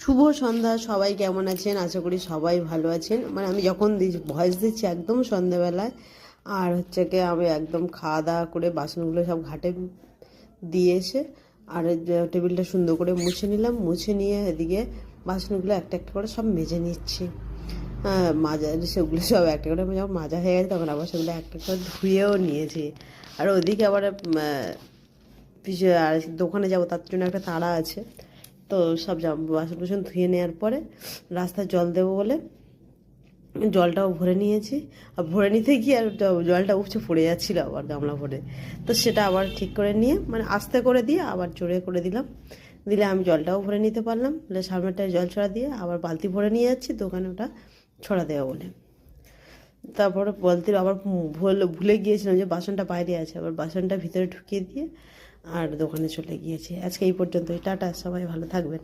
শুভ সন্ধ্যা। সবাই কেমন আছেন? আশা করি সবাই ভালো আছেন। মানে আমি যখন ভয়েস দিচ্ছি একদম সন্ধ্যাবেলায়, আর হচ্ছে কি আমি একদম খাওয়া দাওয়া করে বাসনগুলো সব ঘাটে দিয়ে এসে আর টেবিলটা সুন্দর করে মুছে নিলাম। মুছে নিয়ে এদিকে বাসনগুলো একটা একটা করে সব মেজে নিচ্ছি। মাজা সেগুলো সব একটা করে যখন মাজা হয়ে গেছে তখন আবার সেগুলো একটা করে ধুয়েও নিয়েছি। আর ওদিকে আবার পিছিয়ে আর দোকানে যাবো, তার জন্য একটা তাড়া আছে। তো সব বাসন বাসন ধুয়ে নেওয়ার পরে রাস্তায় জল দেবো বলে জলটাও ভরে নিয়েছি। আর ভরে নিতে গিয়ে আর জলটা উপচে পড়ে যাচ্ছিলো আবার গামলা ভরে। তো সেটা আবার ঠিক করে নিয়ে মানে আস্তে করে দিয়ে আবার জোরে করে দিলাম। দিলে আমি জলটাও ভরে নিতে পারলাম। তাহলে সামনেটায় জল ছড়া দিয়ে আবার বালতি ভরে নিয়ে যাচ্ছি দোকানে ওটা ছড়া দেওয়া বলে। তারপরে বালতির আবার ভুলে গিয়েছিলাম যে বাসনটা বাইরে আছে, আবার বাসনটা ভিতরে ঢুকিয়ে দিয়ে আর দোকানে চলে গিয়েছি। আজকে এই পর্যন্তই, টাটা, সবাই ভালো থাকবেন।